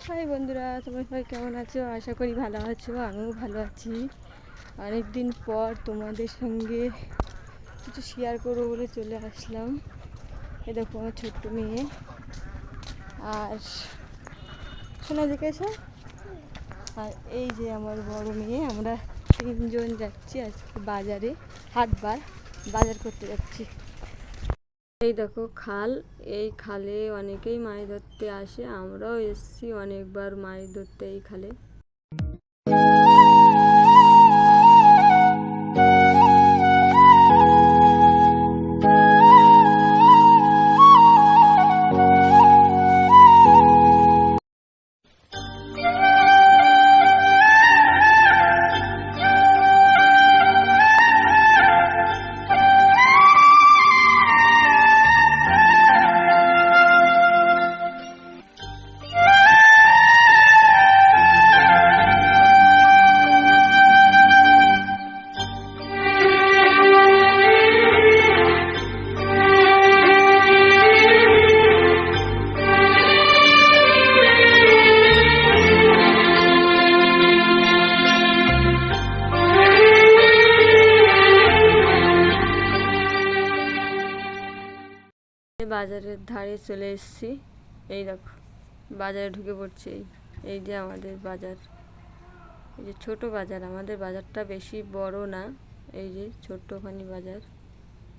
High বন্ধুরা, তোমরা সবাই কেমন আছো? আশা করি ভালো আছো। আমিও ভালো আছি। অনেক দিন পর তোমাদের সঙ্গে কিছু শেয়ার করবো বলে চলে আসলাম। এ দেখো আমার ছোট্ট মেয়ে আর শোনা জিজ্ঞাসা, আর এই যে আমার বড় মেয়ে। আমরা তিনজন যাচ্ছি আজকে বাজারে, হাটবার বাজার করতে যাচ্ছি। এই দেখো খাল, এই খালে অনেকেই মাছ ধরতে আসে, আমরাও এসেছি অনেকবার মাছ ধরতে এই খালে। বাজারের ধারে চলে এসেছি। এই দেখো বাজারে ঢুকে পড়ছি। এই যে আমাদের বাজার, এই যে ছোট বাজার। আমাদের বাজারটা বেশি বড় না, এই যে ছোট্টখানি বাজার।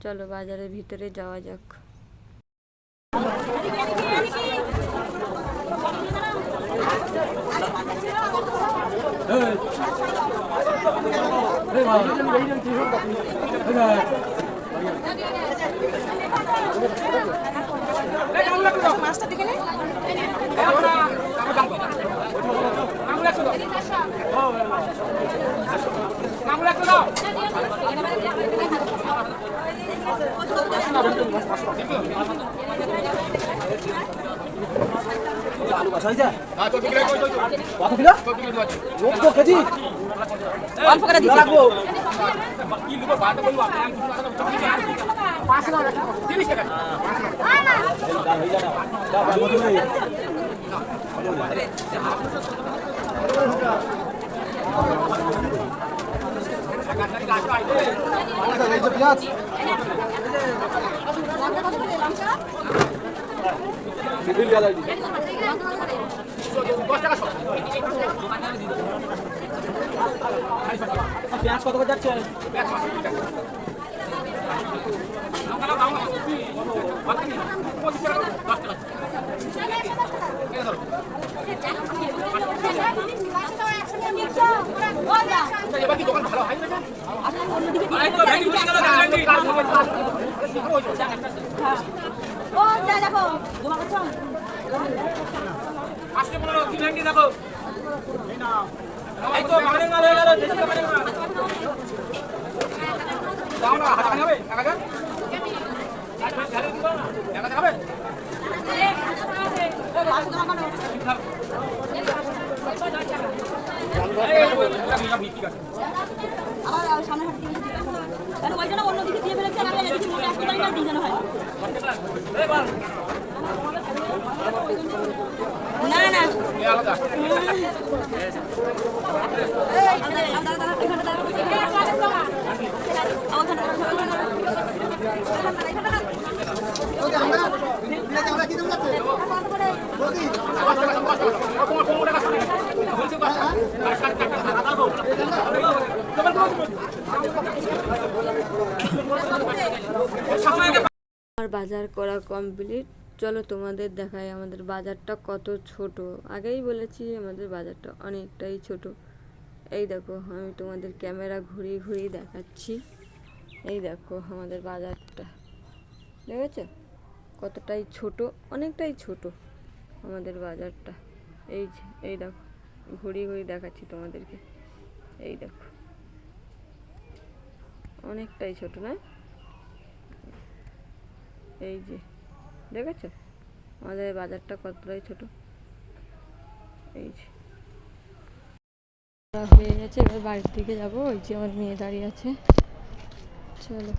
চলো বাজারের ভিতরে যাওয়া যাক। মাছটা দেখে নে। আলু বাছা হয়েছে কত কিলো? কত কেজি? অল্প করে দিচ্ছি। রাখবো কি দিব? বাটা বলবো আপনি। আমি 5 টাকা 30 টাকা। দাও হই যাও। দাও বন্ধু নেই। পেঁয়াজ পেঁয়াজ কত করে যাচ্ছে? এবার কি দোকান ভালো হয় না? ও যা দেখো জমা করছো আজকে মনে হয় 3 ভেন্ডি দেখো এই নাও এই তো মানে মাল হয়ে গেল দেশি মানে মাল দাও না হাতে হবে টাকা টাকা হবে ও বাসু জমা করো আর সামনে হাতে দিয়ে কারণ ওই জন্য অন্য দিকে দিয়ে ফেলেছে আর আমি এদিকে মোটা আসতে পারি না দিন জানা হয় এই বল না না এই আলাদা আমার বাজার করা কমপ্লিট। চলো তোমাদের দেখাই আমাদের বাজারটা কত ছোট। আগেই বলেছি আমাদের বাজারটা অনেকটাই ছোট। এই দেখো আমি তোমাদের ক্যামেরা ঘুরিয়ে ঘুরিয়ে দেখাচ্ছি। এই দেখো আমাদের বাজারটা, দেখেছো কতটাই ছোট, অনেকটাই ছোট আমাদের বাজারটা। এই যে এই দেখো ঘুরিয়ে ঘুরিয়ে দেখাচ্ছি তোমাদেরকে। এই দেখো অনেকটাই ছোট না? এই যে দেখেছো আমাদের বাজারটা কতটাই ছোট। এই যে হয়ে গেছে, এবার বাড়ির দিকে যাবো। ওই যে আমার মেয়ে দাঁড়িয়ে আছে, চলো।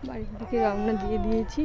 বাড়ির দিকে রওনা দিয়ে দিয়েছি।